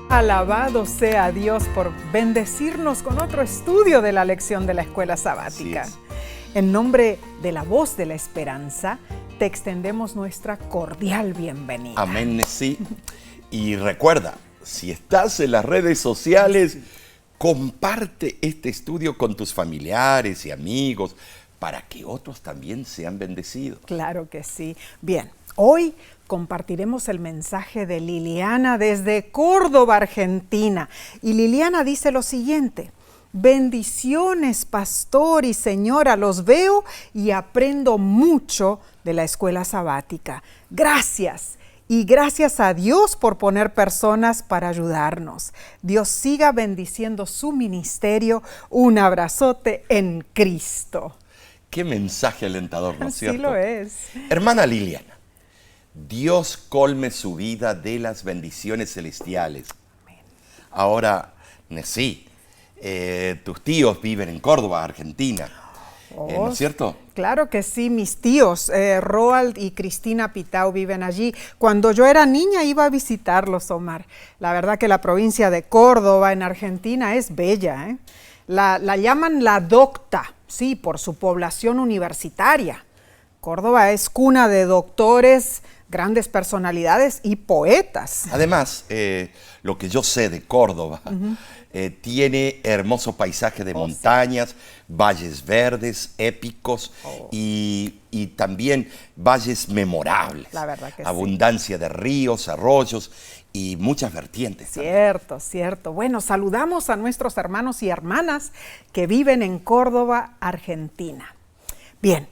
Alabado sea Dios por bendecirnos con otro estudio de la lección de la escuela sabática. En nombre de la voz de la esperanza, te extendemos nuestra cordial bienvenida. Amén, sí. Y recuerda, si estás en las redes sociales, comparte este estudio con tus familiares y amigos para que otros también sean bendecidos. Claro que sí. Bien, hoy compartiremos el mensaje de Liliana desde Córdoba, Argentina. Y Liliana dice lo siguiente: bendiciones, pastor y señora, los veo y aprendo mucho de la escuela sabática. Gracias. Y gracias a Dios por poner personas para ayudarnos. Dios siga bendiciendo su ministerio. Un abrazote en Cristo. Qué mensaje alentador, ¿no es cierto? Así lo es. Hermana Liliana, Dios colme su vida de las bendiciones celestiales. Amén. Ahora, sí, tus tíos viven en Córdoba, Argentina. ¿No es cierto? Claro que sí, mis tíos, Roald y Cristina Pitao viven allí. Cuando yo era niña iba a visitarlos, Omar. La verdad que la provincia de Córdoba en Argentina es bella, ¿eh? La llaman la docta, sí, por su población universitaria. Córdoba es cuna de doctores, grandes personalidades y poetas. Además, lo que yo sé de Córdoba, tiene hermoso paisaje de montañas, valles verdes, épicos y también valles memorables. La verdad que abundancia de ríos, arroyos y muchas vertientes. Cierto, cierto. Bueno, saludamos a nuestros hermanos y hermanas que viven en Córdoba, Argentina. Bien.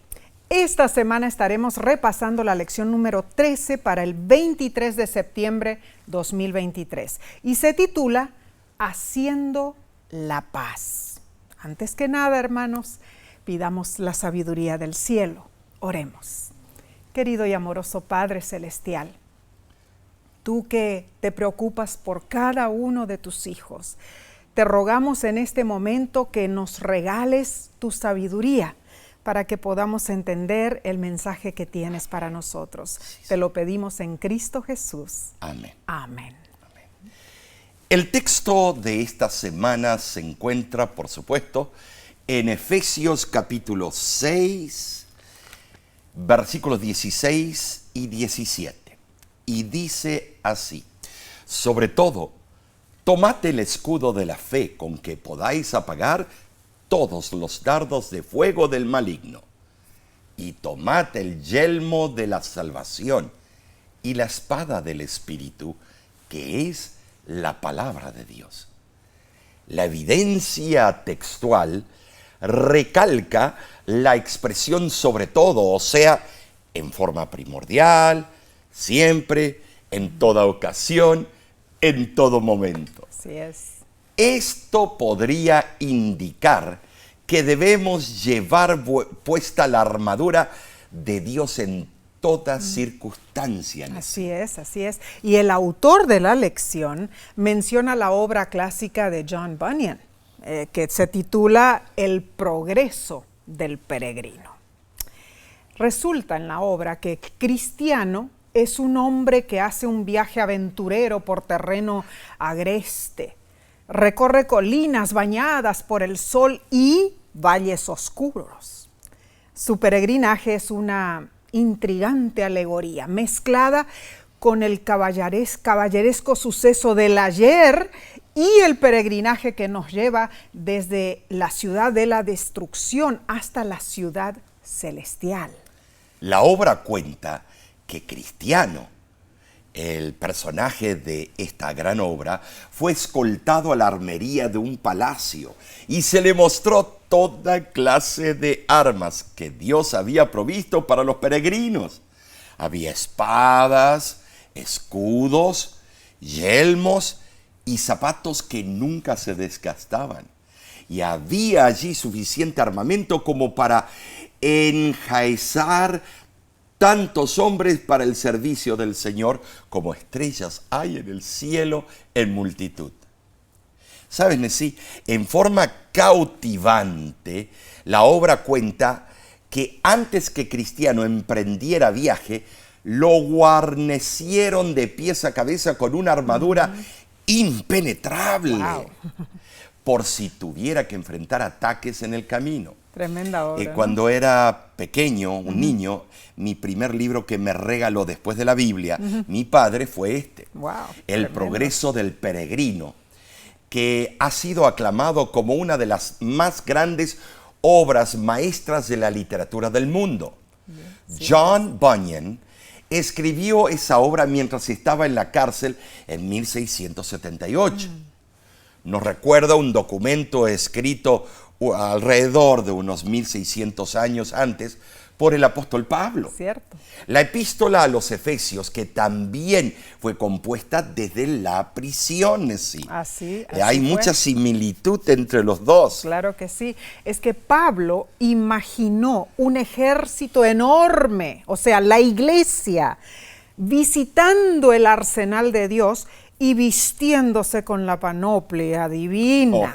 Esta semana estaremos repasando la lección número 13 para el 23 de septiembre 2023 y se titula Haciendo la paz. Antes que nada, hermanos, pidamos la sabiduría del cielo. Oremos. Querido y amoroso Padre Celestial, tú que te preocupas por cada uno de tus hijos, te rogamos en este momento que nos regales tu sabiduría para que podamos entender el mensaje que tienes para nosotros. Te lo pedimos en Cristo Jesús. Amén. Amén. El texto de esta semana se encuentra, por supuesto, en Efesios capítulo 6, versículos 16 y 17. Y dice así: sobre todo, tomad el escudo de la fe con que podáis apagar todos los dardos de fuego del maligno, y tomad el yelmo de la salvación y la espada del Espíritu, que es la palabra de Dios. La evidencia textual recalca la expresión sobre todo, o sea, en forma primordial, siempre, en toda ocasión, en todo momento. Así es. Esto podría indicar que debemos llevar puesta la armadura de Dios en toda circunstancia. Así es, así es. Y el autor de la lección menciona la obra clásica de John Bunyan, que se titula El progreso del peregrino. Resulta en la obra que cristiano es un hombre que hace un viaje aventurero por terreno agreste. Recorre colinas bañadas por el sol y valles oscuros. Su peregrinaje es una intrigante alegoría mezclada con el caballeresco suceso del ayer y el peregrinaje que nos lleva desde la ciudad de la destrucción hasta la ciudad celestial. La obra cuenta que Cristiano, el personaje de esta gran obra, fue escoltado a la armería de un palacio y se le mostró toda clase de armas que Dios había provisto para los peregrinos. Había espadas, escudos, yelmos y zapatos que nunca se desgastaban. Y había allí suficiente armamento como para enjaezar tantos hombres para el servicio del Señor como estrellas hay en el cielo en multitud. ¿Sabes, Nesí? En forma cautivante, la obra cuenta que antes que Cristiano emprendiera viaje, lo guarnecieron de pies a cabeza con una armadura impenetrable, Wow. por si tuviera que enfrentar ataques en el camino. Tremenda obra. ¿no? Cuando era pequeño, un niño, mi primer libro que me regaló después de la Biblia, mi padre, fue este, Wow, El tremendo. progreso del peregrino, que ha sido aclamado como una de las más grandes obras maestras de la literatura del mundo. John Bunyan escribió esa obra mientras estaba en la cárcel en 1678. Nos recuerda un documento escrito alrededor de unos 1600 años antes por el apóstol Pablo. Cierto. La epístola a los Efesios, que también fue compuesta desde la prisión. Sí. Así Hay fue. mucha similitud entre los dos. Claro que sí. Es que Pablo imaginó un ejército enorme, o sea, la iglesia, visitando el arsenal de Dios y vistiéndose con la panoplia divina.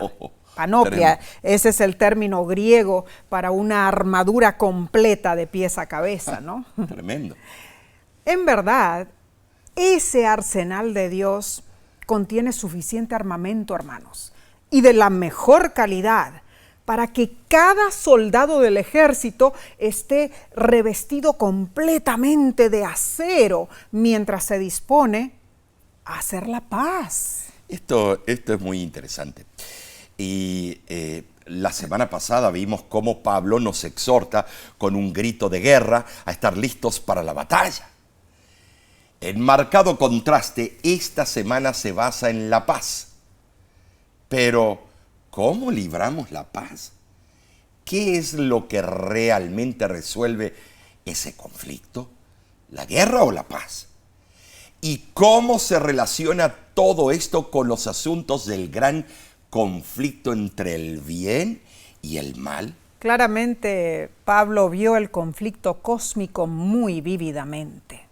Panoplia, ese es el término griego para una armadura completa de pies a cabeza, ¿no? Tremendo. En verdad, ese arsenal de Dios contiene suficiente armamento, hermanos, y de la mejor calidad para que cada soldado del ejército esté revestido completamente de acero mientras se dispone a hacer la paz. Esto es muy interesante. Y la semana pasada vimos cómo Pablo nos exhorta con un grito de guerra a estar listos para la batalla. En marcado contraste, esta semana se basa en la paz. Pero, ¿cómo libramos la paz? ¿Qué es lo que realmente resuelve ese conflicto? ¿La guerra o la paz? ¿Y cómo se relaciona todo esto con los asuntos del gran conflicto entre el bien y el mal? Claramente, Pablo vio el conflicto cósmico muy vívidamente.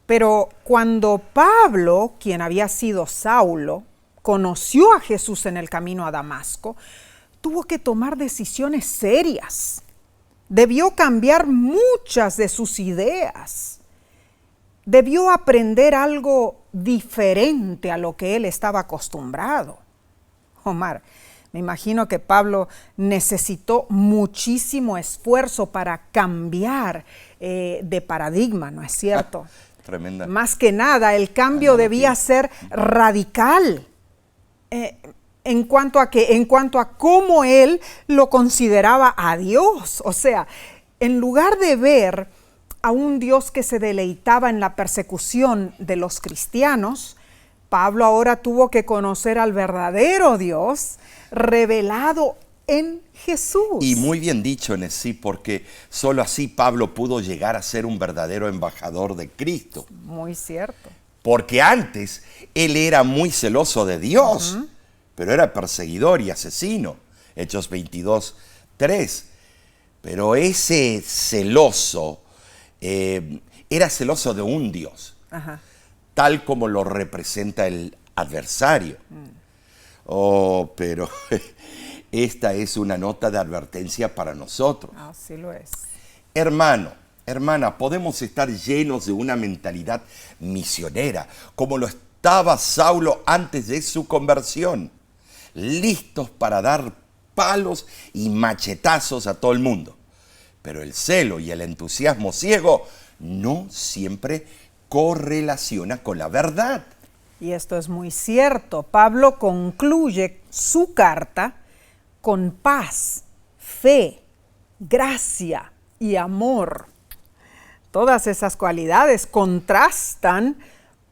Pero cuando Pablo, quien había sido Saulo, conoció a Jesús en el camino a Damasco, tuvo que tomar decisiones serias. Debió cambiar muchas de sus ideas. Debió aprender algo diferente a lo que él estaba acostumbrado. Omar, me imagino que Pablo necesitó muchísimo esfuerzo para cambiar de paradigma, ¿no es cierto? Tremenda. Más que nada, el cambio debía ser radical en cuanto a cómo él lo consideraba a Dios. O sea, en lugar de ver a un Dios que se deleitaba en la persecución de los cristianos, Pablo ahora tuvo que conocer al verdadero Dios revelado en Jesús. Y muy bien dicho en sí, porque solo así Pablo pudo llegar a ser un verdadero embajador de Cristo. Muy cierto. Porque antes él era muy celoso de Dios, pero era perseguidor y asesino. Hechos 22:3. Pero ese celoso era celoso de un Dios. Ajá. Tal como lo representa el adversario. Oh, pero esta es una nota de advertencia para nosotros. Así lo es. Hermano, hermana, podemos estar llenos de una mentalidad misionera, como lo estaba Saulo antes de su conversión, listos para dar palos y machetazos a todo el mundo. Pero el celo y el entusiasmo ciego no siempre correlaciona con la verdad. Y esto es muy cierto. Pablo concluye su carta con paz, fe, gracia y amor. Todas esas cualidades contrastan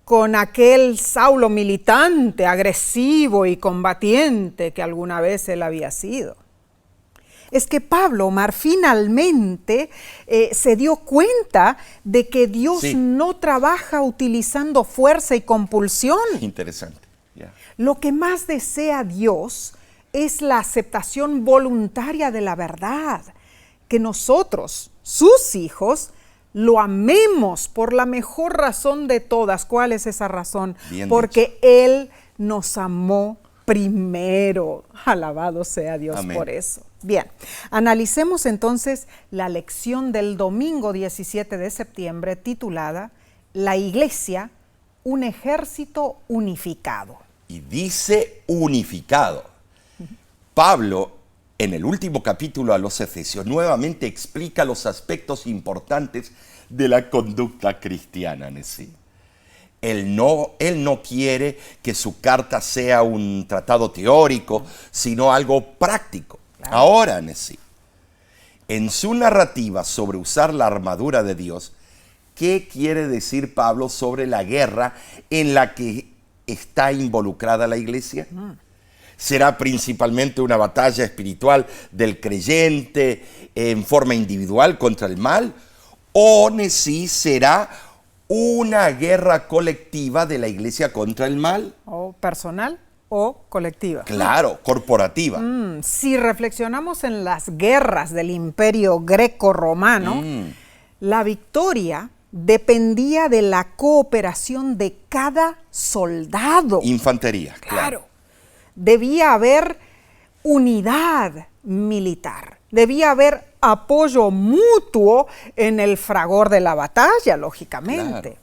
con aquel Saulo militante, agresivo y combatiente que alguna vez él había sido. Es que Pablo, Omar, finalmente se dio cuenta de que Dios no trabaja utilizando fuerza y compulsión. Interesante. Yeah. Lo que más desea Dios es la aceptación voluntaria de la verdad, que nosotros, sus hijos, lo amemos por la mejor razón de todas. ¿Cuál es esa razón? Bien Porque dicho. Él nos amó primero. Alabado sea Dios. Amén. Por eso. Bien, analicemos entonces la lección del domingo 17 de septiembre titulada La Iglesia un ejército unificado. Y dice unificado. Pablo, en el último capítulo a los Efesios, nuevamente explica los aspectos importantes de la conducta cristiana en sí. Él no quiere que su carta sea un tratado teórico, sino algo práctico. Claro. Ahora, Nesí, en su narrativa sobre usar la armadura de Dios, ¿qué quiere decir Pablo sobre la guerra en la que está involucrada la iglesia? ¿Será principalmente una batalla espiritual del creyente en forma individual contra el mal? ¿O Nesí será una guerra colectiva de la iglesia contra el mal? ¿O personal o colectiva? Claro, corporativa. Si reflexionamos en las guerras del imperio greco-romano, la victoria dependía de la cooperación de cada soldado. Infantería, claro. Debía haber unidad militar, debía haber apoyo mutuo en el fragor de la batalla, lógicamente. Claro.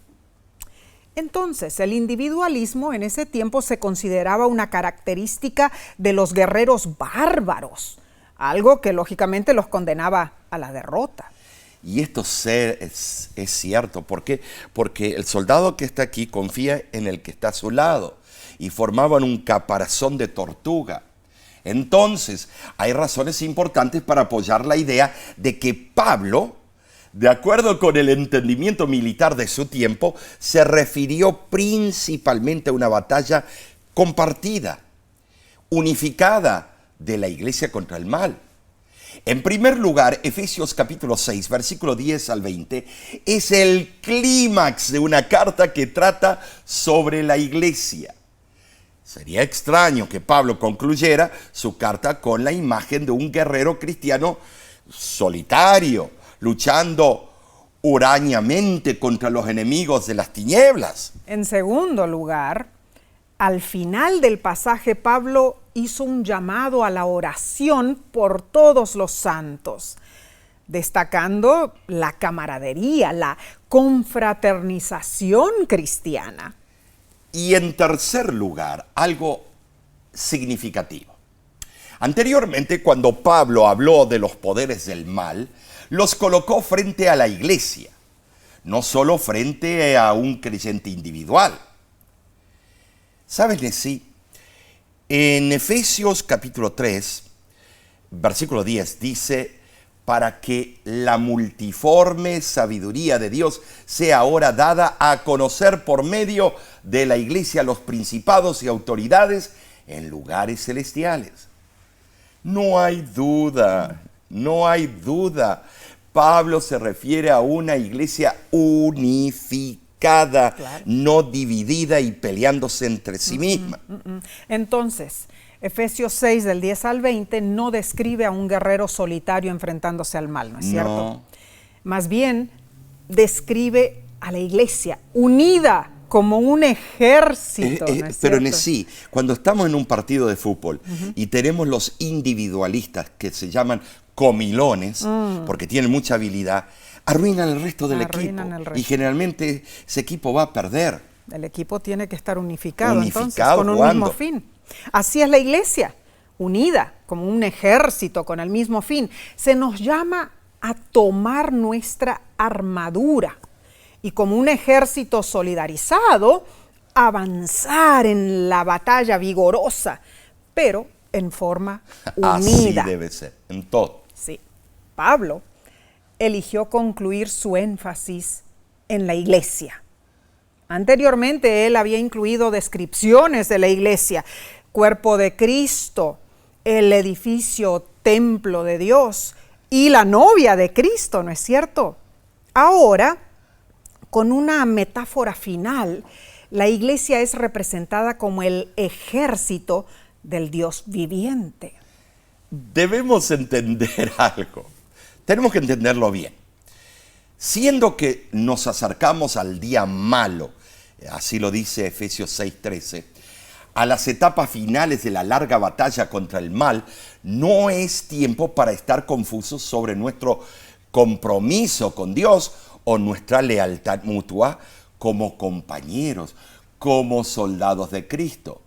Entonces, el individualismo en ese tiempo se consideraba una característica de los guerreros bárbaros, algo que lógicamente los condenaba a la derrota. Y esto es cierto. ¿Por qué? Porque el soldado que está aquí confía en el que está a su lado y formaban un caparazón de tortuga. Entonces, hay razones importantes para apoyar la idea de que Pablo, de acuerdo con el entendimiento militar de su tiempo, se refirió principalmente a una batalla compartida, unificada de la iglesia contra el mal. En primer lugar, Efesios capítulo 6, versículo 10 al 20, es el clímax de una carta que trata sobre la iglesia. Sería extraño que Pablo concluyera su carta con la imagen de un guerrero cristiano solitario, luchando hurañamente contra los enemigos de las tinieblas. En segundo lugar, al final del pasaje, Pablo hizo un llamado a la oración por todos los santos, destacando la camaradería, la confraternización cristiana. Y en tercer lugar, algo significativo. Anteriormente, cuando Pablo habló de los poderes del mal, los colocó frente a la iglesia, no solo frente a un creyente individual. ¿Saben de sí? En Efesios capítulo 3, versículo 10, dice: para que la multiforme sabiduría de Dios sea ahora dada a conocer por medio de la iglesia a los principados y autoridades en lugares celestiales. No hay duda, no hay duda. Pablo se refiere a una iglesia unificada, claro, no dividida y peleándose entre sí misma. Entonces, Efesios 6, del 10 al 20, no describe a un guerrero solitario enfrentándose al mal, ¿no es cierto? No. Más bien, describe a la iglesia unida como un ejército, ¿no es pero cierto? sí, cuando estamos en un partido de fútbol y tenemos los individualistas que se llaman comilones, porque tienen mucha habilidad, arruinan el resto del equipo. Y generalmente ese equipo va a perder. El equipo tiene que estar unificado entonces, con un ¿cuándo? mismo fin. Así es la iglesia, unida, como un ejército con el mismo fin. Se nos llama a tomar nuestra armadura y como un ejército solidarizado, avanzar en la batalla vigorosa, pero en forma unida. Así debe ser, en todo. Sí. Pablo eligió concluir su énfasis en la iglesia. Anteriormente él había incluido descripciones de la iglesia, cuerpo de Cristo, el edificio templo de Dios y la novia de Cristo, ¿no es cierto? Ahora, con una metáfora final, la iglesia es representada como el ejército del Dios viviente. Debemos entender algo. Tenemos que entenderlo bien. Siendo que nos acercamos al día malo, así lo dice Efesios 6:13, a las etapas finales de la larga batalla contra el mal, no es tiempo para estar confusos sobre nuestro compromiso con Dios o nuestra lealtad mutua como compañeros, como soldados de Cristo.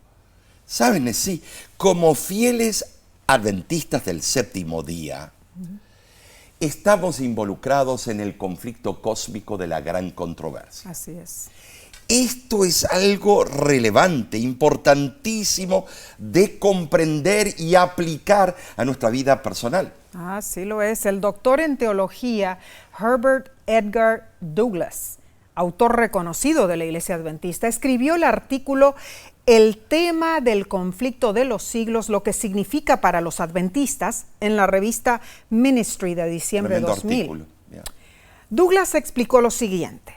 ¿Saben? Sí, como fieles adventistas del séptimo día, estamos involucrados en el conflicto cósmico de la gran controversia. Así es. Esto es algo relevante, importantísimo de comprender y aplicar a nuestra vida personal. Sí lo es. El doctor en teología Herbert Edgar Douglas, autor reconocido de la Iglesia Adventista, escribió el artículo El tema del conflicto de los siglos, lo que significa para los adventistas, en la revista Ministry de diciembre de 2000. Artículo. Yeah. Douglas explicó lo siguiente.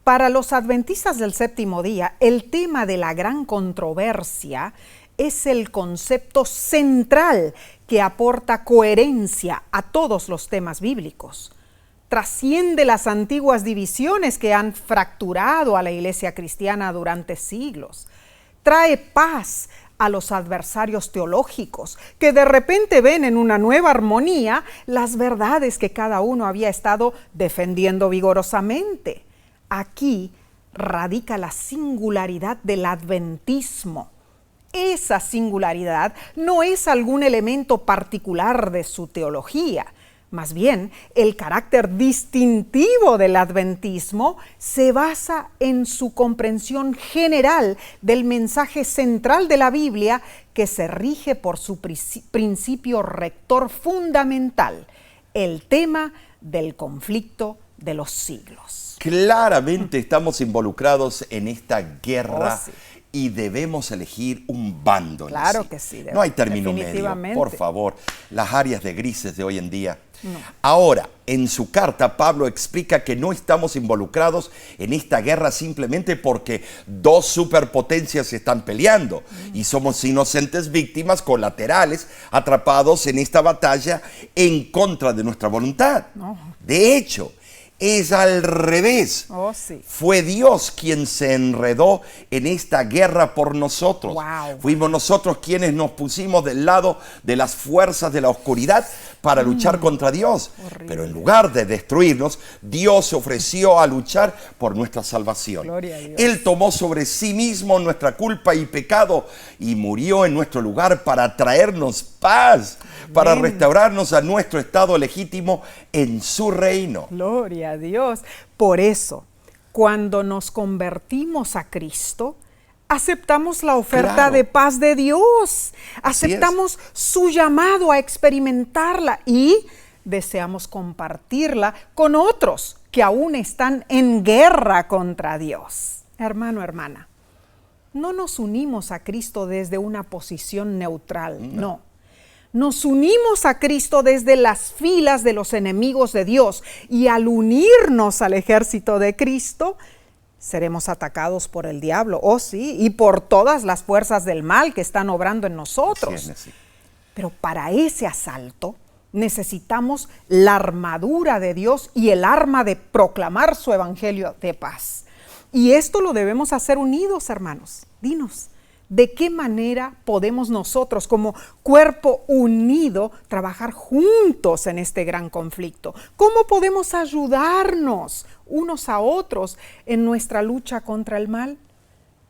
Para los adventistas del séptimo día, el tema de la gran controversia es el concepto central que aporta coherencia a todos los temas bíblicos. Trasciende las antiguas divisiones que han fracturado a la iglesia cristiana durante siglos. Trae paz a los adversarios teológicos que de repente ven en una nueva armonía las verdades que cada uno había estado defendiendo vigorosamente. Aquí radica la singularidad del adventismo. Esa singularidad no es algún elemento particular de su teología. Más bien, el carácter distintivo del adventismo se basa en su comprensión general del mensaje central de la Biblia, que se rige por su principio rector fundamental, el tema del conflicto de los siglos. Claramente estamos involucrados en esta guerra. Sí. Y debemos elegir un bando. Claro que sí. No hay término medio, por favor. Las áreas de grises de hoy en día. No. Ahora, en su carta, Pablo explica que no estamos involucrados en esta guerra simplemente porque dos superpotencias se están peleando y somos inocentes víctimas colaterales atrapados en esta batalla en contra de nuestra voluntad. No. De hecho, es al revés. Sí. Fue Dios quien se enredó en esta guerra por nosotros. Wow. Fuimos nosotros quienes nos pusimos del lado de las fuerzas de la oscuridad para luchar contra Dios. Horrible. Pero en lugar de destruirnos, Dios se ofreció a luchar por nuestra salvación. Gloria a Dios. Él tomó sobre sí mismo nuestra culpa y pecado y murió en nuestro lugar para traernos paz, para restaurarnos a nuestro estado legítimo en su reino. Gloria a Dios. Por eso, cuando nos convertimos a Cristo, aceptamos la oferta de paz de Dios, aceptamos su llamado a experimentarla y deseamos compartirla con otros que aún están en guerra contra Dios. Hermano, hermana, no nos unimos a Cristo desde una posición neutral, no. Nos unimos a Cristo desde las filas de los enemigos de Dios y al unirnos al ejército de Cristo, seremos atacados por el diablo, y por todas las fuerzas del mal que están obrando en nosotros. Sí. Pero para ese asalto necesitamos la armadura de Dios y el arma de proclamar su evangelio de paz. Y esto lo debemos hacer unidos, hermanos. Dinos, ¿de qué manera podemos nosotros, como cuerpo unido, trabajar juntos en este gran conflicto? ¿Cómo podemos ayudarnos unos a otros en nuestra lucha contra el mal?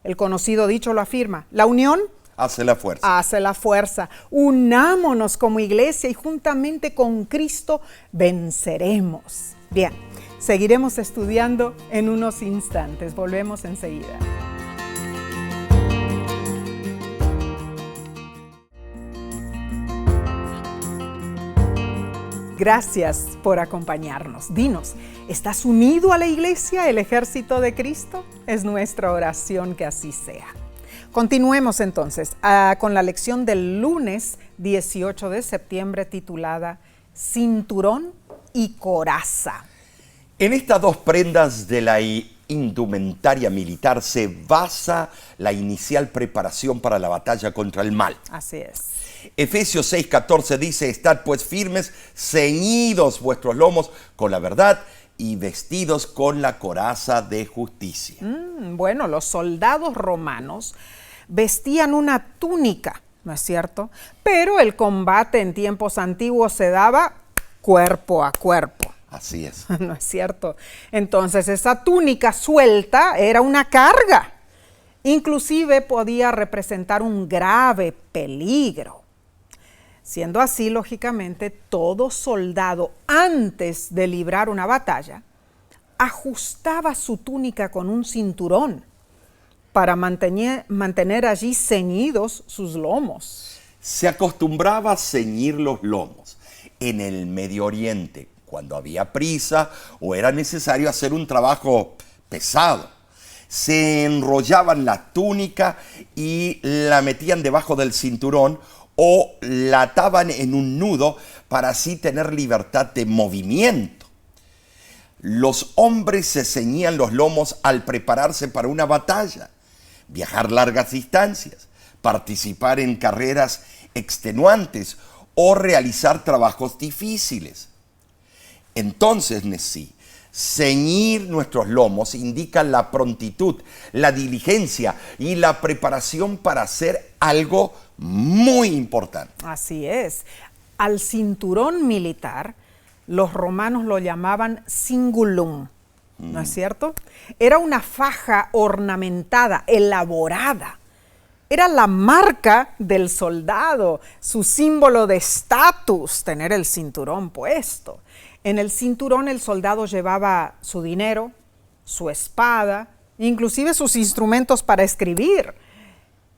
El conocido dicho lo afirma: la unión hace la fuerza. Hace la fuerza. Unámonos como iglesia y juntamente con Cristo venceremos. Bien, seguiremos estudiando en unos instantes. Volvemos enseguida. Gracias por acompañarnos. Dinos, ¿estás unido a la iglesia, el ejército de Cristo? Es nuestra oración que así sea. Continuemos entonces con la lección del lunes 18 de septiembre titulada Cinturón y Coraza. En estas dos prendas de la indumentaria militar se basa la inicial preparación para la batalla contra el mal. Así es. Efesios 6:14 dice: estad pues firmes, ceñidos vuestros lomos con la verdad y vestidos con la coraza de justicia. Bueno, los soldados romanos vestían una túnica, ¿no es cierto? Pero el combate en tiempos antiguos se daba cuerpo a cuerpo. Así es. ¿No es cierto? Entonces esa túnica suelta era una carga. Inclusive podía representar un grave peligro. Siendo así, lógicamente, todo soldado, antes de librar una batalla, ajustaba su túnica con un cinturón para mantener allí ceñidos sus lomos. Se acostumbraba a ceñir los lomos en el Medio Oriente cuando había prisa o era necesario hacer un trabajo pesado. Se enrollaban la túnica y la metían debajo del cinturón o la ataban en un nudo para así tener libertad de movimiento. Los hombres se ceñían los lomos al prepararse para una batalla, viajar largas distancias, participar en carreras extenuantes o realizar trabajos difíciles. Entonces, Nesí, ceñir nuestros lomos indica la prontitud, la diligencia y la preparación para hacer algo muy importante. Así es. Al cinturón militar, los romanos lo llamaban cingulum, ¿no es cierto? Era una faja ornamentada, elaborada. Era la marca del soldado, su símbolo de estatus, tener el cinturón puesto. En el cinturón el soldado llevaba su dinero, su espada, inclusive sus instrumentos para escribir.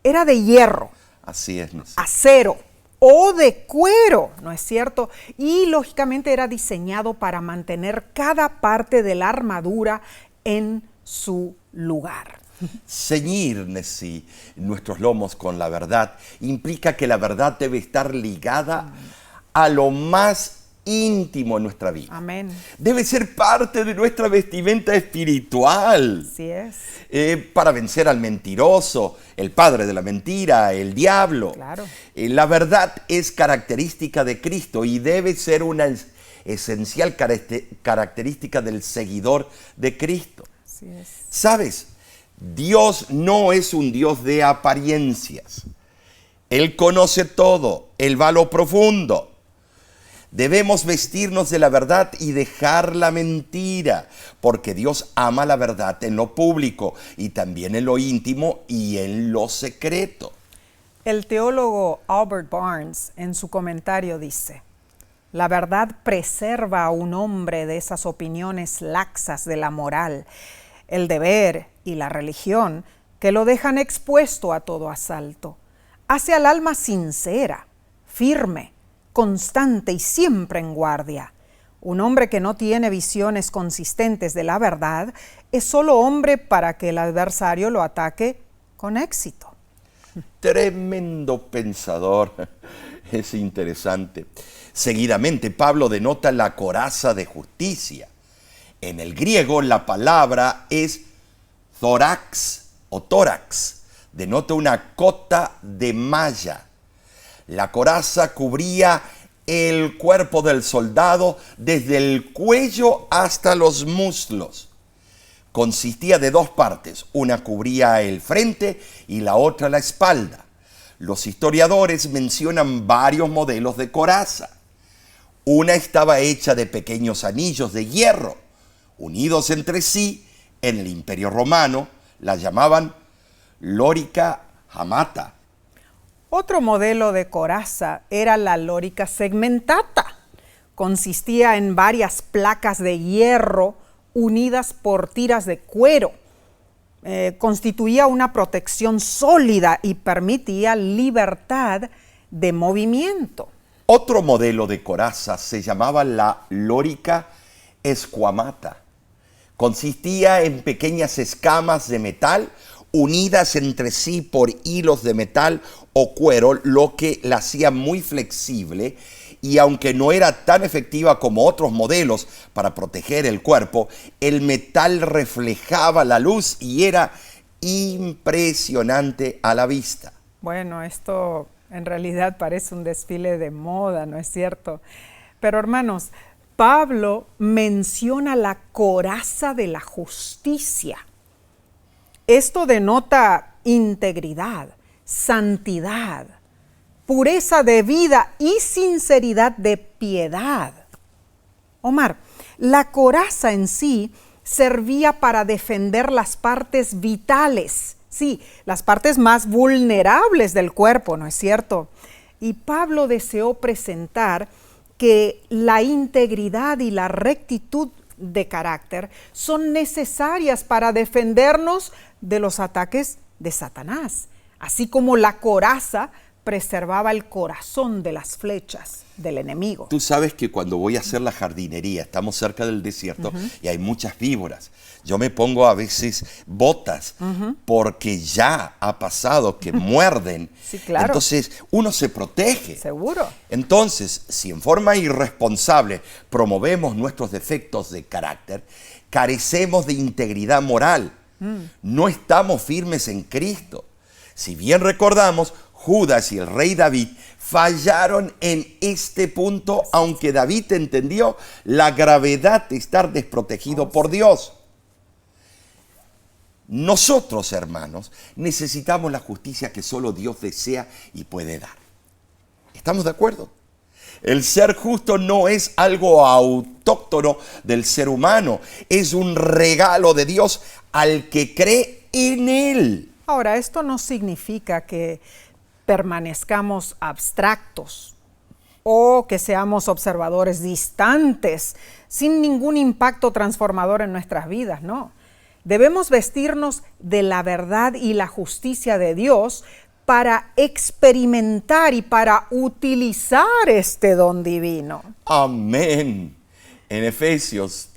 Era de hierro, Así es, Nesí. acero o de cuero, ¿no es cierto? Y lógicamente era diseñado para mantener cada parte de la armadura en su lugar. Ceñir, Nesí, nuestros lomos con la verdad implica que la verdad debe estar ligada a lo más íntimo en nuestra vida. Amén. Debe ser parte de nuestra vestimenta espiritual. Así es. Para vencer al mentiroso, el padre de la mentira, el diablo. Claro. La verdad es característica de Cristo y debe ser una esencial característica del seguidor de Cristo. Así es. ¿Sabes? Dios no es un Dios de apariencias. Él conoce todo, Él va a lo profundo. Debemos vestirnos de la verdad y dejar la mentira, porque Dios ama la verdad en lo público y también en lo íntimo y en lo secreto. El teólogo Albert Barnes en su comentario dice: la verdad preserva a un hombre de esas opiniones laxas de la moral, el deber y la religión que lo dejan expuesto a todo asalto. Hace al alma sincera, firme, constante y siempre en guardia. Un hombre que no tiene visiones consistentes de la verdad es solo hombre para que el adversario lo ataque con éxito. Tremendo pensador. Es interesante. Seguidamente, Pablo denota la coraza de justicia. En el griego, la palabra es thorax o tórax. Denota una cota de malla. La coraza cubría el cuerpo del soldado desde el cuello hasta los muslos. Consistía de dos partes, una cubría el frente y la otra la espalda. Los historiadores mencionan varios modelos de coraza. Una estaba hecha de pequeños anillos de hierro, unidos entre sí. En el Imperio Romano la llamaban lorica hamata. Otro modelo de coraza era la lorica segmentata. Consistía en varias placas de hierro unidas por tiras de cuero. Constituía una protección sólida y permitía libertad de movimiento. Otro modelo de coraza se llamaba la lorica esquamata. Consistía en pequeñas escamas de metal unidas entre sí por hilos de metal o cuero, lo que la hacía muy flexible, y aunque no era tan efectiva como otros modelos para proteger el cuerpo, el metal reflejaba la luz y era impresionante a la vista. Bueno, esto en realidad parece un desfile de moda, ¿no es cierto? Pero hermanos, Pablo menciona la coraza de la justicia. Esto denota integridad, santidad, pureza de vida y sinceridad de piedad. Omar, la coraza en sí servía para defender las partes vitales, sí, las partes más vulnerables del cuerpo, ¿no es cierto? Y Pablo deseó presentar que la integridad y la rectitud de carácter son necesarias para defendernos de los ataques de Satanás, así como la coraza preservaba el corazón de las flechas del enemigo. Tú sabes que cuando voy a hacer la jardinería, estamos cerca del desierto y hay muchas víboras. Yo me pongo a veces botas porque ya ha pasado que muerden. Sí, claro. Entonces uno se protege. Seguro. Entonces, si en forma irresponsable promovemos nuestros defectos de carácter, carecemos de integridad moral. No estamos firmes en Cristo. Si bien recordamos, Judas y el rey David fallaron en este punto, aunque David entendió la gravedad de estar desprotegido por Dios. Nosotros, hermanos, necesitamos la justicia que solo Dios desea y puede dar. ¿Estamos de acuerdo? El ser justo no es algo autóctono del ser humano, es un regalo de Dios al que cree en Él. Ahora, esto no significa que permanezcamos abstractos o que seamos observadores distantes, sin ningún impacto transformador en nuestras vidas, no. Debemos vestirnos de la verdad y la justicia de Dios para experimentar y para utilizar este don divino. Amén. En Efesios,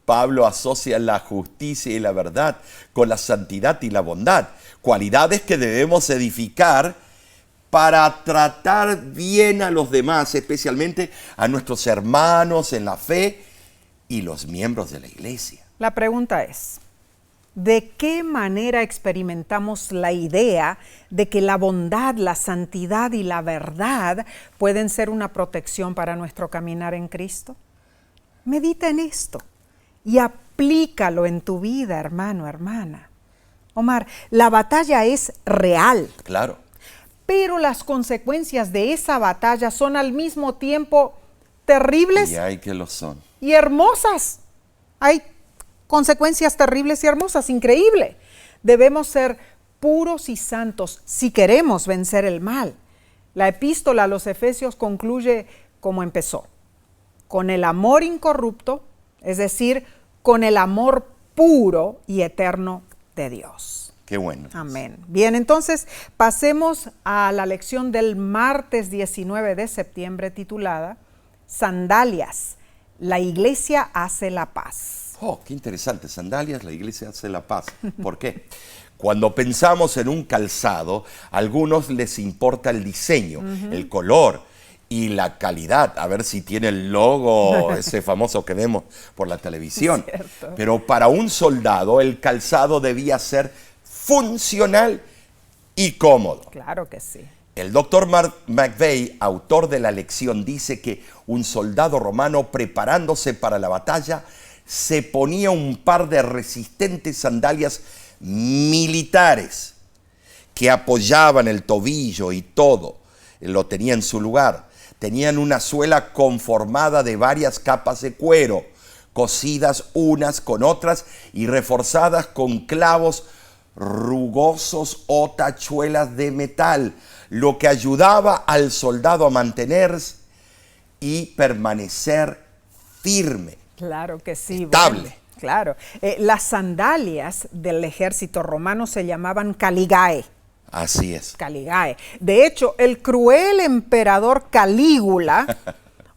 Pablo asocia la justicia y la verdad con la santidad y la bondad, cualidades que debemos edificar para tratar bien a los demás, especialmente a nuestros hermanos en la fe y los miembros de la iglesia. La pregunta es, ¿de qué manera experimentamos la idea de que la bondad, la santidad y la verdad pueden ser una protección para nuestro caminar en Cristo? Medita en esto y aplícalo en tu vida, hermano, hermana. Omar, la batalla es real. Claro. Pero las consecuencias de esa batalla son al mismo tiempo terribles Y hay que lo son. y hermosas. Hay consecuencias terribles y hermosas, increíble. Debemos ser puros y santos si queremos vencer el mal. La epístola a los Efesios concluye como empezó, con el amor incorrupto, es decir, con el amor puro y eterno de Dios. Qué bueno. Amén. Bien, entonces pasemos a la lección del martes 19 de septiembre titulada Sandalias, la iglesia hace la paz. Oh, qué interesante. Sandalias, la iglesia hace la paz. ¿Por qué? Cuando pensamos en un calzado, a algunos les importa el diseño, el color y la calidad. A ver si tiene el logo, ese famoso que vemos por la televisión. Cierto. Pero para un soldado, el calzado debía ser funcional y cómodo. Claro que sí. El doctor Mark McVeigh, autor de la lección, dice que un soldado romano preparándose para la batalla se ponía un par de resistentes sandalias militares que apoyaban el tobillo y todo, lo tenía en su lugar. Tenían una suela conformada de varias capas de cuero, cosidas unas con otras y reforzadas con clavos rugosos o tachuelas de metal, lo que ayudaba al soldado a mantenerse y permanecer firme. Claro que sí. Estable. Bueno, claro. Las sandalias del ejército romano se llamaban caligae. Así es. Caligae. De hecho, el cruel emperador Calígula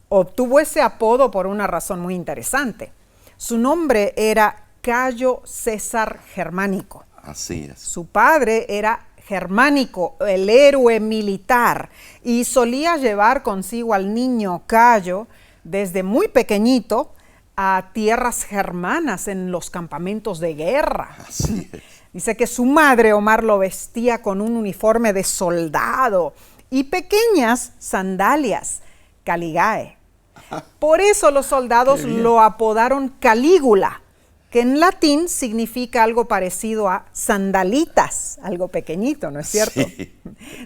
obtuvo ese apodo por una razón muy interesante. Su nombre era Cayo César Germánico. Así es. Su padre era Germánico, el héroe militar, y solía llevar consigo al niño Cayo desde muy pequeñito a tierras germanas en los campamentos de guerra. Así es. Dice que su madre, Omar, lo vestía con un uniforme de soldado y pequeñas sandalias, caligae. Por eso los soldados lo apodaron Calígula, que en latín significa algo parecido a sandalitas, algo pequeñito, ¿no es cierto? Sí.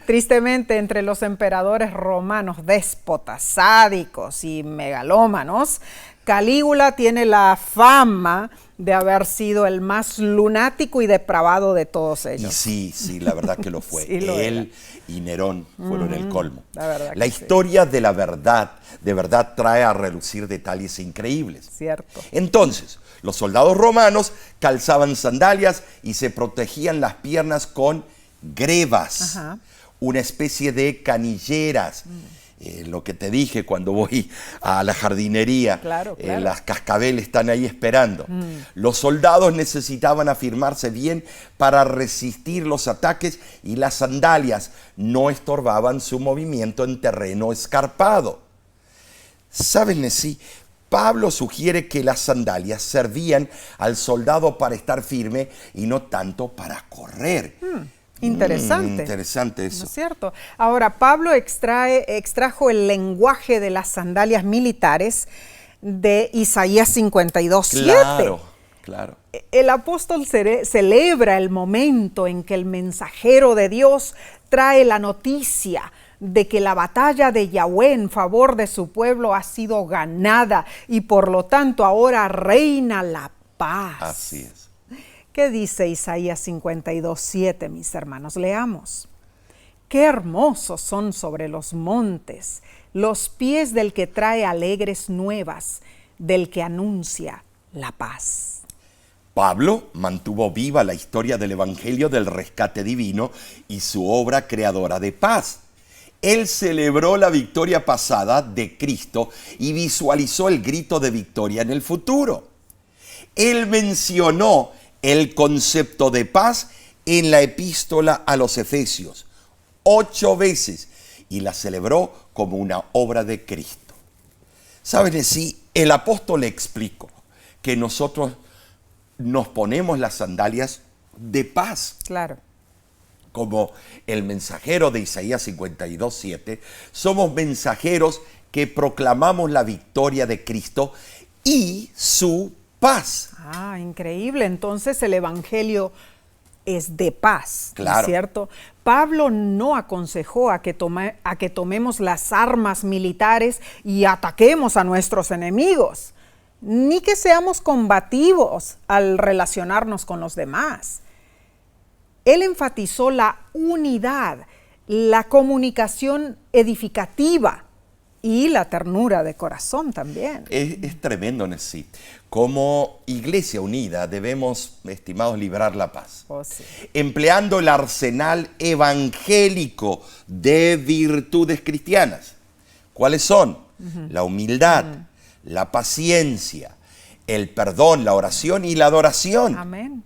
Tristemente, entre los emperadores romanos déspotas, sádicos y megalómanos, Calígula tiene la fama de haber sido el más lunático y depravado de todos ellos. Y sí, la verdad que lo fue. Sí, Él y Nerón fueron el colmo. La historia de la verdad, de verdad trae a relucir detalles increíbles. Cierto. Entonces, los soldados romanos calzaban sandalias y se protegían las piernas con grebas, una especie de canilleras. Lo que te dije cuando voy a la jardinería, claro. Las cascabeles están ahí esperando. Los soldados necesitaban afirmarse bien para resistir los ataques y las sandalias no estorbaban su movimiento en terreno escarpado. ¿Saben? Sí, Pablo sugiere que las sandalias servían al soldado para estar firme y no tanto para correr. Interesante. Interesante eso. ¿No es cierto? Ahora, Pablo extrajo el lenguaje de las sandalias militares de Isaías 52:7. Claro. El apóstol celebra el momento en que el mensajero de Dios trae la noticia de que la batalla de Yahweh en favor de su pueblo ha sido ganada y por lo tanto ahora reina la paz. Así es. ¿Qué dice Isaías 52:7, mis hermanos? Leamos. Qué hermosos son sobre los montes los pies del que trae alegres nuevas, del que anuncia la paz. Pablo mantuvo viva la historia del Evangelio del rescate divino y su obra creadora de paz. Él celebró la victoria pasada de Cristo y visualizó el grito de victoria en el futuro. Él mencionó el concepto de paz en la epístola a los Efesios 8 veces y la celebró como una obra de Cristo. ¿Saben? Sí, el apóstol le explicó que nosotros nos ponemos las sandalias de paz. Claro. Como el mensajero de Isaías 52:7, somos mensajeros que proclamamos la victoria de Cristo y su paz. Increíble. Entonces el evangelio es de paz, claro. ¿No es cierto? Pablo no aconsejó a que tomemos las armas militares y ataquemos a nuestros enemigos, ni que seamos combativos al relacionarnos con los demás. Él enfatizó la unidad, la comunicación edificativa y la ternura de corazón también. Es tremendo, Nessie. Como iglesia unida debemos, estimados, librar la paz. Sí. Empleando el arsenal evangélico de virtudes cristianas. ¿Cuáles son? La humildad, la paciencia, el perdón, la oración y la adoración. Amén.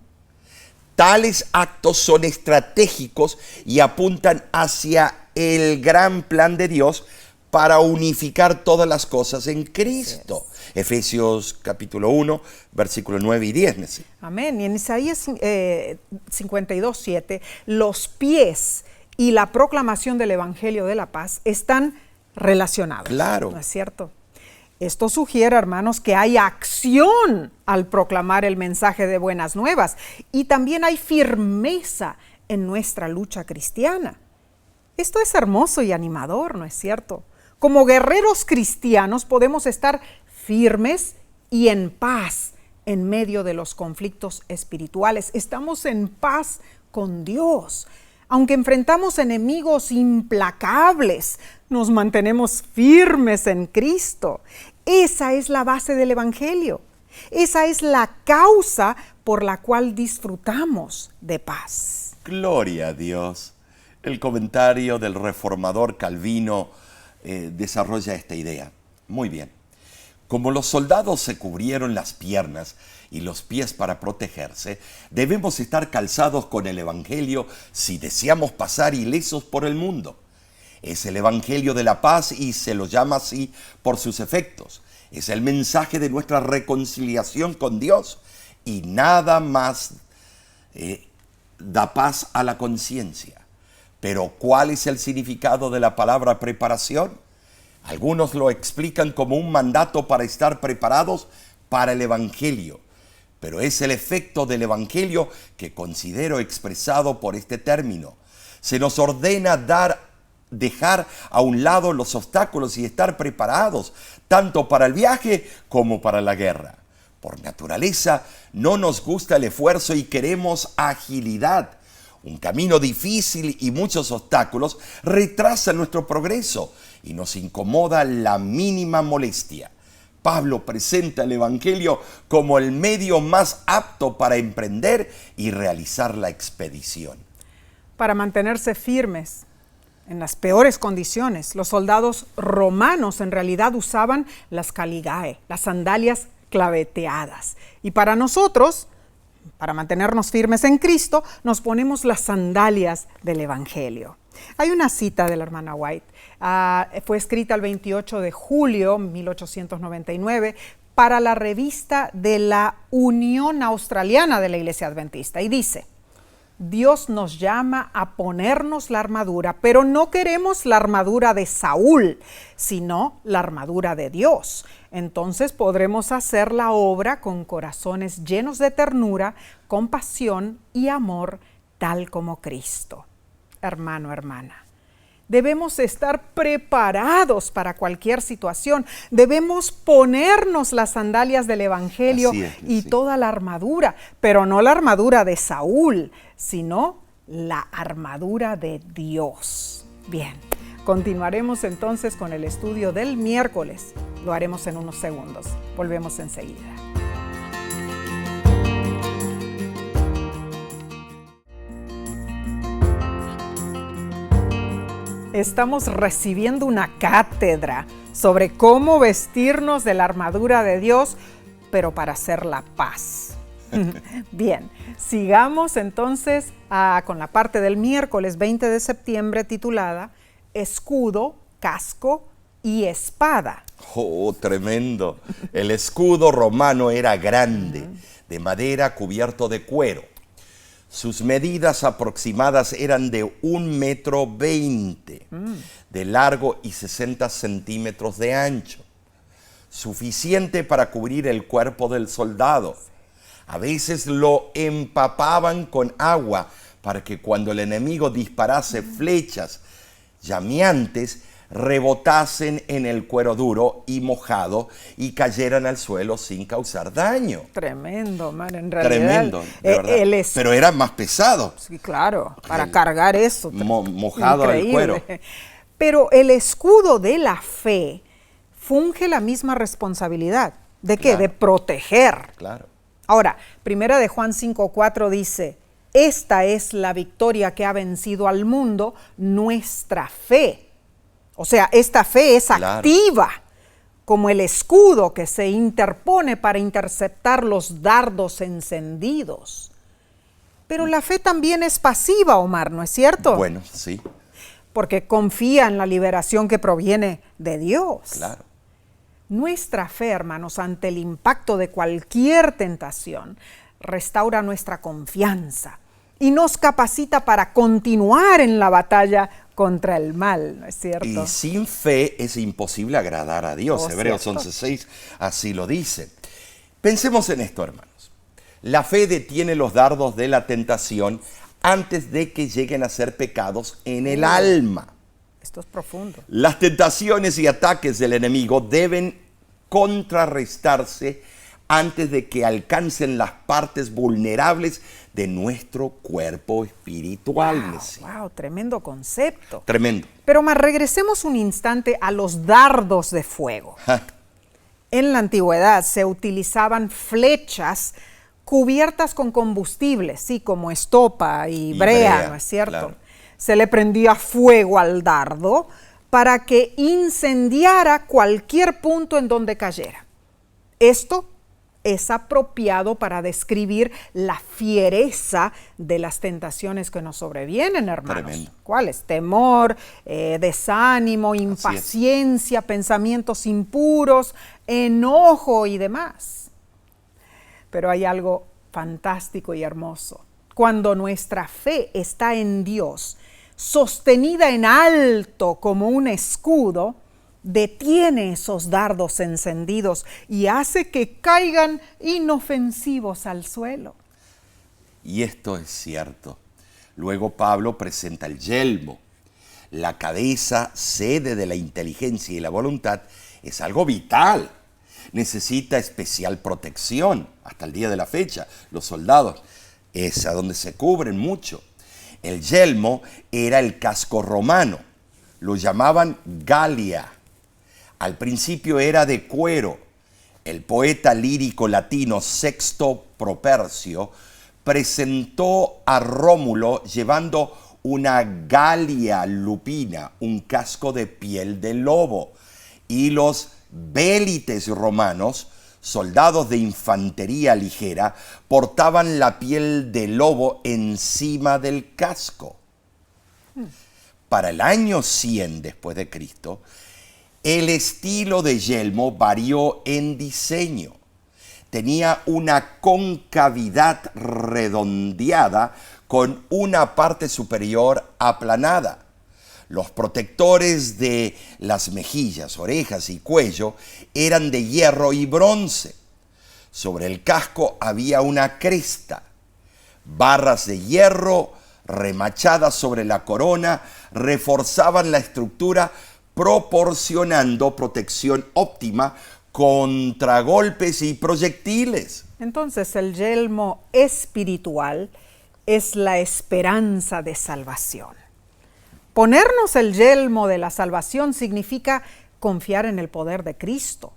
Tales actos son estratégicos y apuntan hacia el gran plan de Dios para unificar todas las cosas en Cristo. Efesios capítulo 1, versículos 9 y 10. ¿Sí? Amén. Y en Isaías 52:7, los pies y la proclamación del Evangelio de la paz están relacionados. Claro. ¿No es cierto? Esto sugiere, hermanos, que hay acción al proclamar el mensaje de buenas nuevas y también hay firmeza en nuestra lucha cristiana. Esto es hermoso y animador, ¿no es cierto? Como guerreros cristianos podemos estar firmes y en paz en medio de los conflictos espirituales. Estamos en paz con Dios. Aunque enfrentamos enemigos implacables, nos mantenemos firmes en Cristo. Esa es la base del Evangelio. Esa es la causa por la cual disfrutamos de paz. Gloria a Dios. El comentario del reformador Calvino desarrolla esta idea. Muy bien. Como los soldados se cubrieron las piernas y los pies para protegerse, debemos estar calzados con el Evangelio si deseamos pasar ilesos por el mundo. Es el Evangelio de la paz y se lo llama así por sus efectos. Es el mensaje de nuestra reconciliación con Dios y nada más da paz a la conciencia. Pero ¿cuál es el significado de la palabra preparación? Algunos lo explican como un mandato para estar preparados para el Evangelio, pero es el efecto del Evangelio que considero expresado por este término. Se nos ordena dar dejar a un lado los obstáculos y estar preparados, tanto para el viaje como para la guerra. Por naturaleza, no nos gusta el esfuerzo y queremos agilidad. Un camino difícil y muchos obstáculos retrasan nuestro progreso y nos incomoda la mínima molestia. Pablo presenta el Evangelio como el medio más apto para emprender y realizar la expedición. Para mantenerse firmes en las peores condiciones, los soldados romanos en realidad usaban las caligae, las sandalias claveteadas. Y para nosotros, para mantenernos firmes en Cristo, nos ponemos las sandalias del Evangelio. Hay una cita de la hermana White, fue escrita el 28 de julio de 1899 para la revista de la Unión Australiana de la Iglesia Adventista, y dice: Dios nos llama a ponernos la armadura, pero no queremos la armadura de Saúl, sino la armadura de Dios. Entonces podremos hacer la obra con corazones llenos de ternura, compasión y amor, tal como Cristo. Hermano, hermana, debemos estar preparados para cualquier situación. Debemos ponernos las sandalias del Evangelio y toda la armadura, pero no la armadura de Saúl, sino la armadura de Dios. Bien, continuaremos entonces con el estudio del miércoles. Lo haremos en unos segundos. Volvemos enseguida. Estamos recibiendo una cátedra sobre cómo vestirnos de la armadura de Dios, pero para hacer la paz. Bien, sigamos entonces con la parte del miércoles 20 de septiembre titulada Escudo, Casco y Espada. ¡Oh, tremendo! El escudo romano era grande, de madera cubierto de cuero. Sus medidas aproximadas eran de 1,20 m de largo y 60 centímetros de ancho, suficiente para cubrir el cuerpo del soldado. A veces lo empapaban con agua para que cuando el enemigo disparase flechas llameantes, rebotasen en el cuero duro y mojado y cayeran al suelo sin causar daño. Tremendo, man, en realidad. Tremendo, de verdad. Pero era más pesado. Sí, claro, para cargar eso. Mojado al cuero. Pero el escudo de la fe funge la misma responsabilidad. ¿De qué? Claro. De proteger. Claro. Ahora, primera de Juan 5:4 dice: esta es la victoria que ha vencido al mundo, nuestra fe. O sea, esta fe es activa, como el escudo que se interpone para interceptar los dardos encendidos. Pero la fe también es pasiva, Omar, ¿no es cierto? Bueno, sí. Porque confía en la liberación que proviene de Dios. Claro. Nuestra fe, hermanos, ante el impacto de cualquier tentación, restaura nuestra confianza y nos capacita para continuar en la batalla contra el mal, ¿no es cierto? Y sin fe es imposible agradar a Dios. Hebreos 11:6 así lo dice. Pensemos en esto, hermanos. La fe detiene los dardos de la tentación antes de que lleguen a ser pecados en el alma. Esto es profundo. Las tentaciones y ataques del enemigo deben contrarrestarse antes de que alcancen las partes vulnerables de nuestro cuerpo espiritual. Wow, tremendo concepto. Tremendo. Pero más regresemos un instante a los dardos de fuego. En la antigüedad se utilizaban flechas cubiertas con combustible, sí, como estopa y brea, ¿no es cierto? Claro. Se le prendía fuego al dardo para que incendiara cualquier punto en donde cayera. Esto es apropiado para describir la fiereza de las tentaciones que nos sobrevienen, hermanos. Tremendo. ¿Cuáles? Temor, desánimo, impaciencia, pensamientos impuros, enojo y demás. Pero hay algo fantástico y hermoso. Cuando nuestra fe está en Dios, sostenida en alto como un escudo, detiene esos dardos encendidos y hace que caigan inofensivos al suelo. Y esto es cierto. Luego Pablo presenta el yelmo. la cabeza, sede de la inteligencia y la voluntad, es algo vital. Necesita especial protección. Hasta el día de la fecha, los soldados es a donde se cubren mucho. El yelmo era el casco romano. Lo llamaban galia. Al principio era de cuero. El poeta lírico latino Sexto Propercio presentó a Rómulo llevando una galia lupina, un casco de piel de lobo, y los vélites romanos, soldados de infantería ligera, portaban la piel de lobo encima del casco. Para el año 100 después de Cristo, el estilo de yelmo varió en diseño. Tenía una concavidad redondeada con una parte superior aplanada. Los protectores de las mejillas, orejas y cuello eran de hierro y bronce. Sobre el casco había una cresta. Barras de hierro remachadas sobre la corona reforzaban la estructura, proporcionando protección óptima contra golpes y proyectiles. Entonces, el yelmo espiritual es la esperanza de salvación. Ponernos el yelmo de la salvación significa confiar en el poder de Cristo.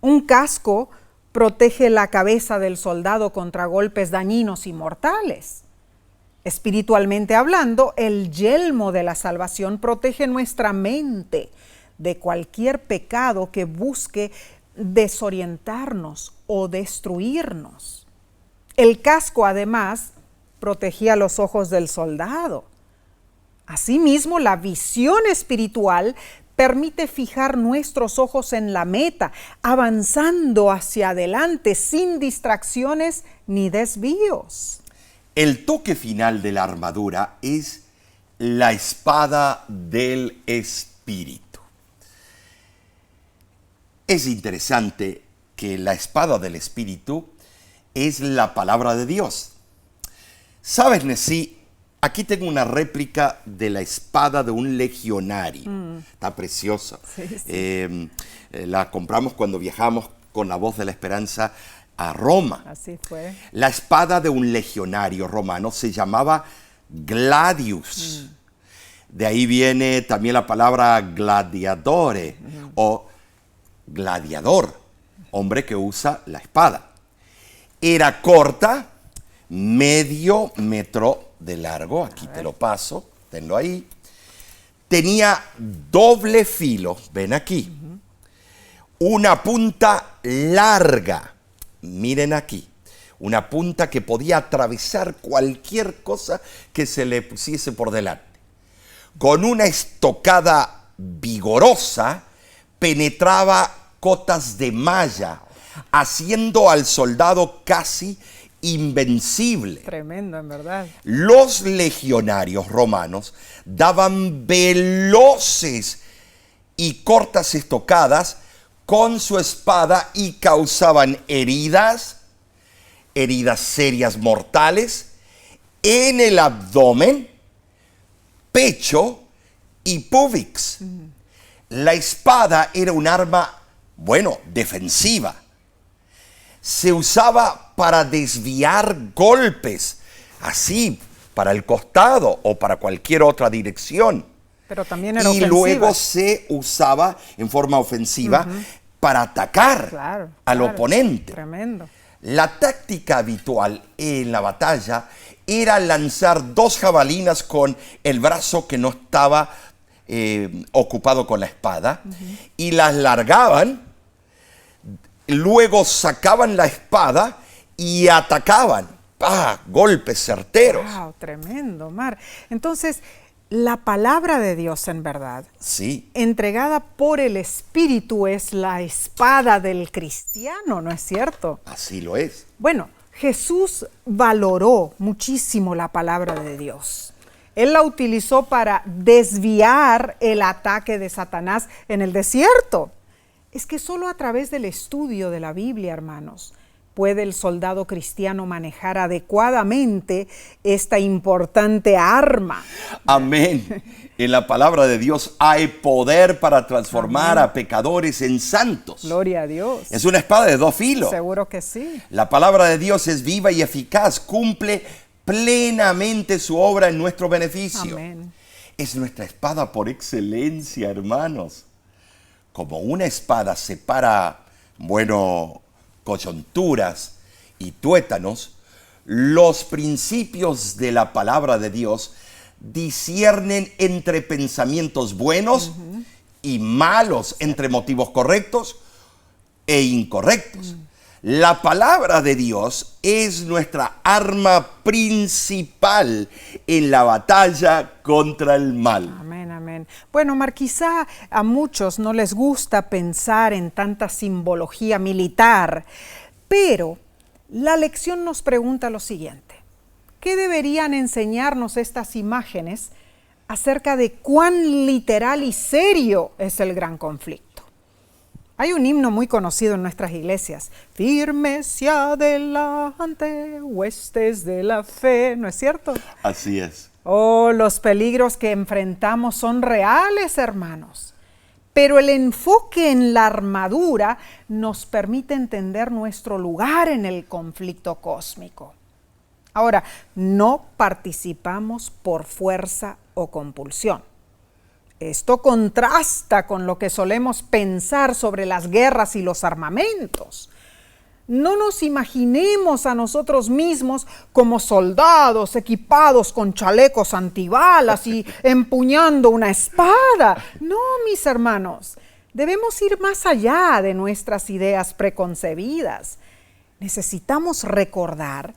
Un casco protege la cabeza del soldado contra golpes dañinos y mortales. Espiritualmente hablando, el yelmo de la salvación protege nuestra mente de cualquier pecado que busque desorientarnos o destruirnos. El casco, además, protegía los ojos del soldado. Asimismo, la visión espiritual permite fijar nuestros ojos en la meta, avanzando hacia adelante sin distracciones ni desvíos. El toque final de la armadura es la espada del Espíritu. Es interesante que la espada del Espíritu es la palabra de Dios. ¿Sabes, Nesí? Aquí tengo una réplica de la espada de un legionario. Está preciosa. Sí. La compramos cuando viajamos con la Voz de la Esperanza a Roma. Así fue. La espada de un legionario romano se llamaba gladius. De ahí viene también la palabra gladiatore o gladiador, hombre que usa la espada. Era corta, medio metro de largo, aquí te lo paso, tenlo ahí. Tenía doble filo, ven aquí, una punta larga, miren aquí, una punta que podía atravesar cualquier cosa que se le pusiese por delante. Con una estocada vigorosa, penetraba cotas de malla, haciendo al soldado casi invencible. Tremendo, en verdad. Los legionarios romanos daban veloces y cortas estocadas con su espada y causaban heridas serias mortales en el abdomen, pecho y púbix. La espada era un arma, defensiva. Se usaba para desviar golpes, así, para el costado o para cualquier otra dirección. Pero también era ofensiva. Y luego se usaba en forma ofensiva para atacar al oponente. Tremendo. La táctica habitual en la batalla era lanzar 2 jabalinas con el brazo que no estaba ocupado con la espada y las largaban. Luego sacaban la espada y atacaban. Golpes certeros. ¡Wow! Tremendo, Mar. Entonces, la palabra de Dios, en verdad, sí, entregada por el Espíritu, es la espada del cristiano, ¿no es cierto? Así lo es. Bueno, Jesús valoró muchísimo la palabra de Dios. Él la utilizó para desviar el ataque de Satanás en el desierto. Es que solo a través del estudio de la Biblia, hermanos, puede el soldado cristiano manejar adecuadamente esta importante arma. Amén. En la palabra de Dios hay poder para transformar a pecadores en santos. Gloria a Dios. Es una espada de dos filos. Seguro que sí. La palabra de Dios es viva y eficaz, cumple plenamente su obra en nuestro beneficio. Amén. Es nuestra espada por excelencia, hermanos. Como una espada separa, coyunturas y tuétanos, los principios de la palabra de Dios disciernen entre pensamientos buenos y malos, entre motivos correctos e incorrectos. La palabra de Dios es nuestra arma principal en la batalla contra el mal. Amén, amén. Bueno, Omar, quizá a muchos no les gusta pensar en tanta simbología militar, pero la lección nos pregunta lo siguiente: ¿qué deberían enseñarnos estas imágenes acerca de cuán literal y serio es el gran conflicto? Hay un himno muy conocido en nuestras iglesias: firmes y adelante, huestes de la fe, ¿no es cierto? Así es. Oh, los peligros que enfrentamos son reales, hermanos. Pero el enfoque en la armadura nos permite entender nuestro lugar en el conflicto cósmico. Ahora, no participamos por fuerza o compulsión. Esto contrasta con lo que solemos pensar sobre las guerras y los armamentos. No nos imaginemos a nosotros mismos como soldados equipados con chalecos antibalas y empuñando una espada. No, mis hermanos, debemos ir más allá de nuestras ideas preconcebidas. Necesitamos recordar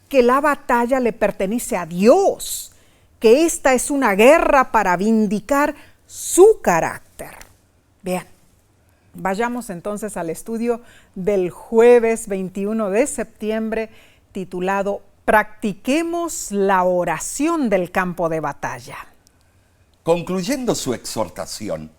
que la batalla le pertenece a Dios, que esta es una guerra para vindicar su carácter. Bien, vayamos entonces al estudio del jueves 21 de septiembre, titulado Practiquemos la oración del campo de batalla. Concluyendo su exhortación,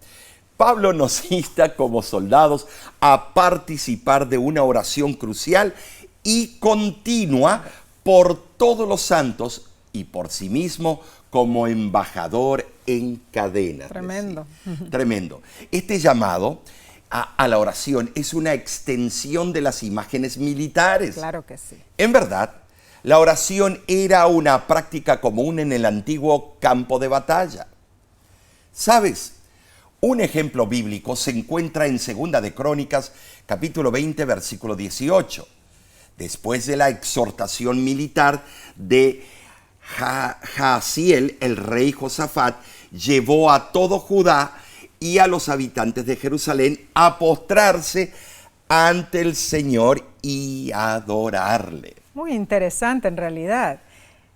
Pablo nos insta como soldados a participar de una oración crucial y continua por todos los santos y por sí mismo como embajador en cadena. Tremendo. Tremendo. Este llamado a la oración es una extensión de las imágenes militares. Claro que sí. En verdad, la oración era una práctica común en el antiguo campo de batalla. ¿Sabes? Un ejemplo bíblico se encuentra en 2 de Crónicas, capítulo 20, versículo 18. Después de la exhortación militar de Jaasiel, el rey Josafat llevó a todo Judá y a los habitantes de Jerusalén a postrarse ante el Señor y adorarle. Muy interesante en realidad.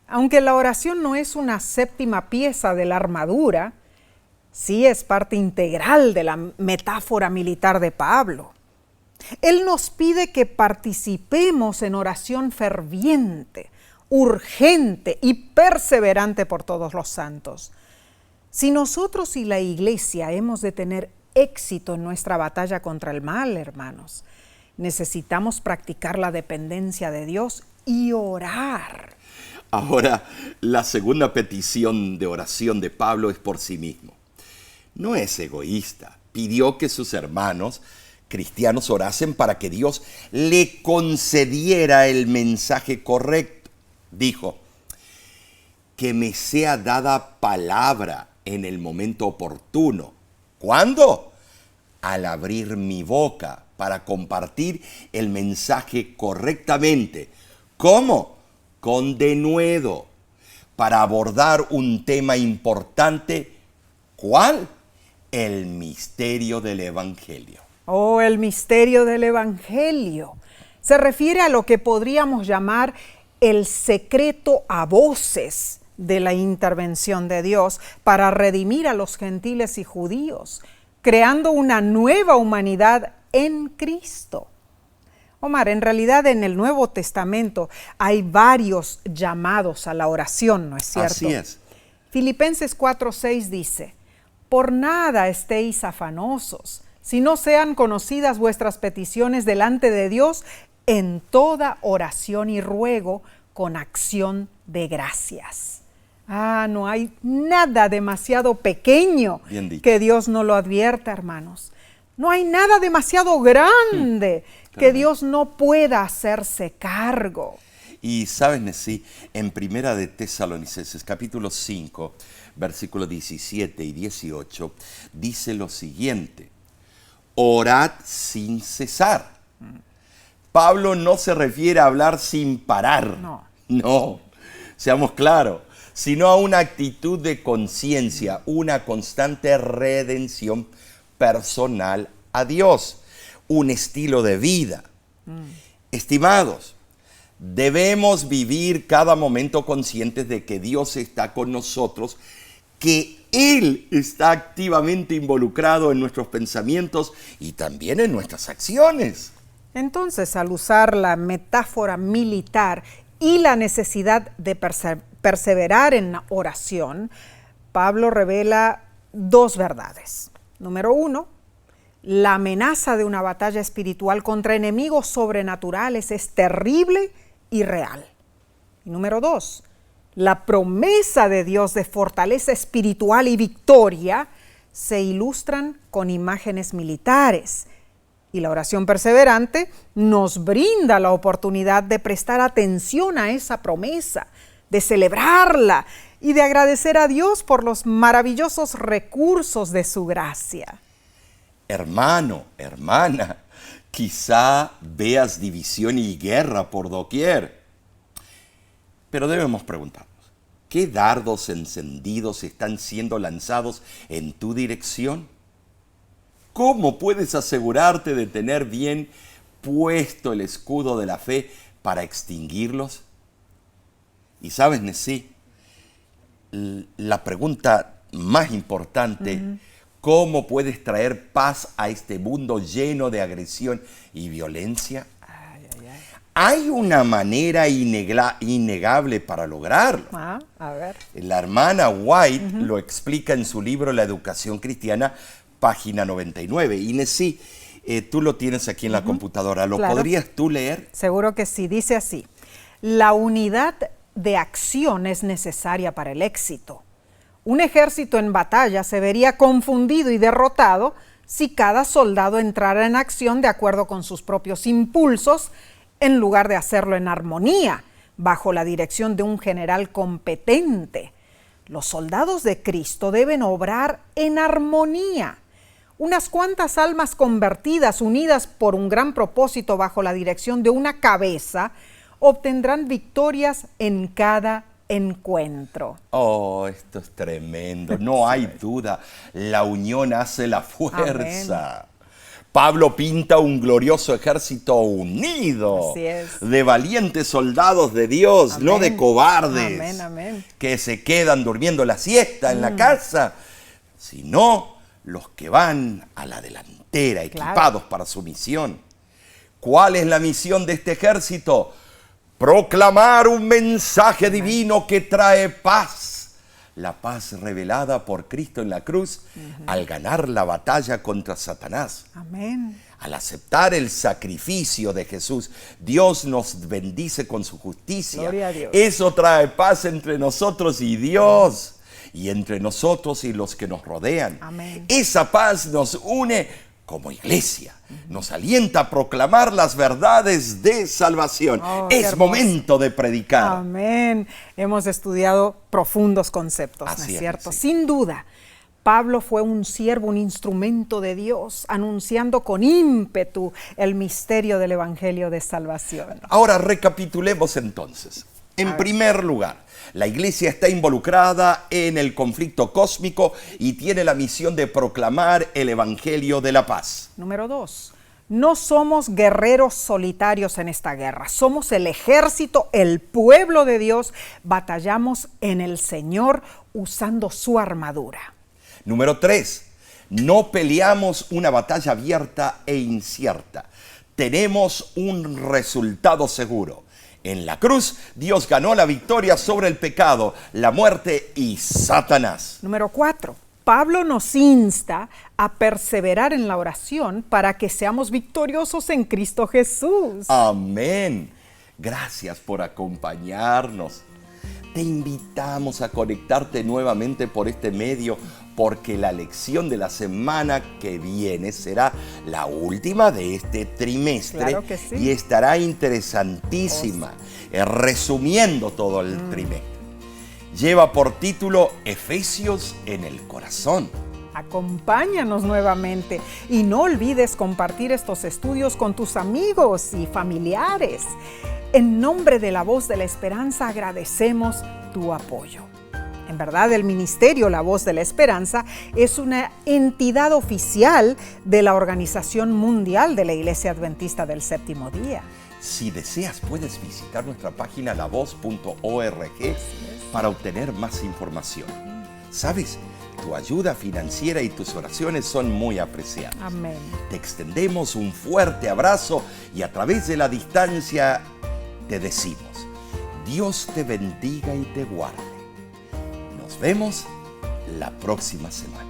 Aunque la oración no es una séptima pieza de la armadura, sí es parte integral de la metáfora militar de Pablo. Él nos pide que participemos en oración ferviente, urgente y perseverante por todos los santos. Si nosotros y la iglesia hemos de tener éxito en nuestra batalla contra el mal, hermanos, necesitamos practicar la dependencia de Dios y orar. Ahora, la segunda petición de oración de Pablo es por sí mismo. No es egoísta. Pidió que sus hermanos cristianos orasen para que Dios le concediera el mensaje correcto. Dijo, que me sea dada palabra en el momento oportuno. ¿Cuándo? Al abrir mi boca para compartir el mensaje correctamente. ¿Cómo? Con denuedo, para abordar un tema importante. ¿Cuál? El misterio del Evangelio. Oh, el misterio del Evangelio. Se refiere a lo que podríamos llamar el secreto a voces de la intervención de Dios para redimir a los gentiles y judíos, creando una nueva humanidad en Cristo. Omar, en realidad en el Nuevo Testamento hay varios llamados a la oración, ¿no es cierto? Así es. Filipenses 4:6 dice, por nada estéis afanosos, si no sean conocidas vuestras peticiones delante de Dios en toda oración y ruego con acción de gracias. No hay nada demasiado pequeño que Dios no lo advierta, hermanos. No hay nada demasiado grande que Dios no pueda hacerse cargo. Y sabes, Nesí, en Primera de Tesalonicenses, capítulo 5, versículos 17 y 18, dice lo siguiente: orad sin cesar. Pablo no se refiere a hablar sin parar. No, seamos claros, sino a una actitud de conciencia, una constante redención personal a Dios, un estilo de vida. Estimados, debemos vivir cada momento conscientes de que Dios está con nosotros, que Él está activamente involucrado en nuestros pensamientos y también en nuestras acciones. Entonces, al usar la metáfora militar y la necesidad de perseverar en la oración, Pablo revela dos verdades. Número 1, la amenaza de una batalla espiritual contra enemigos sobrenaturales es terrible y real. Y número 2, la promesa de Dios de fortaleza espiritual y victoria se ilustran con imágenes militares. Y la oración perseverante nos brinda la oportunidad de prestar atención a esa promesa, de celebrarla y de agradecer a Dios por los maravillosos recursos de su gracia. Hermano, hermana, quizá veas división y guerra por doquier. Pero debemos preguntarnos, ¿qué dardos encendidos están siendo lanzados en tu dirección? ¿Cómo puedes asegurarte de tener bien puesto el escudo de la fe para extinguirlos? Y sabes, Nesí, la pregunta más importante, ¿cómo puedes traer paz a este mundo lleno de agresión y violencia? Hay una manera innegable para lograrlo. A ver. La hermana White lo explica en su libro La Educación Cristiana, página 99. Inés, sí, tú lo tienes aquí en la computadora. ¿Lo podrías tú leer? Seguro que sí. Dice así: la unidad de acción es necesaria para el éxito. Un ejército en batalla se vería confundido y derrotado si cada soldado entrara en acción de acuerdo con sus propios impulsos, en lugar de hacerlo en armonía, bajo la dirección de un general competente. Los soldados de Cristo deben obrar en armonía. Unas cuantas almas convertidas, unidas por un gran propósito bajo la dirección de una cabeza, obtendrán victorias en cada encuentro. Oh, esto es tremendo. No hay duda. La unión hace la fuerza. Amén. Pablo pinta un glorioso ejército unido, de valientes soldados de Dios, amén, no de cobardes, amén, amén, que se quedan durmiendo la siesta en la casa, sino los que van a la delantera, equipados para su misión. ¿Cuál es la misión de este ejército? Proclamar un mensaje divino que trae paz. La paz revelada por Cristo en la cruz al ganar la batalla contra Satanás. Amén. Al aceptar el sacrificio de Jesús, Dios nos bendice con su justicia. Gloria a Dios. Eso trae paz entre nosotros y Dios, y entre nosotros y los que nos rodean. Amén. Esa paz nos une como iglesia, nos alienta a proclamar las verdades de salvación. Es momento de predicar. Amén. Hemos estudiado profundos conceptos, ¿no es cierto? Sin duda, Pablo fue un siervo, un instrumento de Dios, anunciando con ímpetu el misterio del Evangelio de salvación. Ahora recapitulemos entonces. En primer lugar, la iglesia está involucrada en el conflicto cósmico y tiene la misión de proclamar el Evangelio de la paz. Número 2, no somos guerreros solitarios en esta guerra. Somos el ejército, el pueblo de Dios. Batallamos en el Señor usando su armadura. Número 3, no peleamos una batalla abierta e incierta. Tenemos un resultado seguro. En la cruz, Dios ganó la victoria sobre el pecado, la muerte y Satanás. Número 4, Pablo nos insta a perseverar en la oración para que seamos victoriosos en Cristo Jesús. Amén. Gracias por acompañarnos. Te invitamos a conectarte nuevamente por este medio porque la lección de la semana que viene será la última de este trimestre. Claro que sí. Y estará interesantísima, resumiendo todo el trimestre. Lleva por título Efesios en el corazón. Acompáñanos nuevamente y no olvides compartir estos estudios con tus amigos y familiares. En nombre de la Voz de la Esperanza agradecemos tu apoyo. En verdad, el ministerio La Voz de la Esperanza es una entidad oficial de la Organización Mundial de la Iglesia Adventista del Séptimo Día. Si deseas, puedes visitar nuestra página lavoz.org para obtener más información. ¿Sabes? Tu ayuda financiera y tus oraciones son muy apreciadas. Amén. Te extendemos un fuerte abrazo y a través de la distancia te decimos, Dios te bendiga y te guarde. Nos vemos la próxima semana.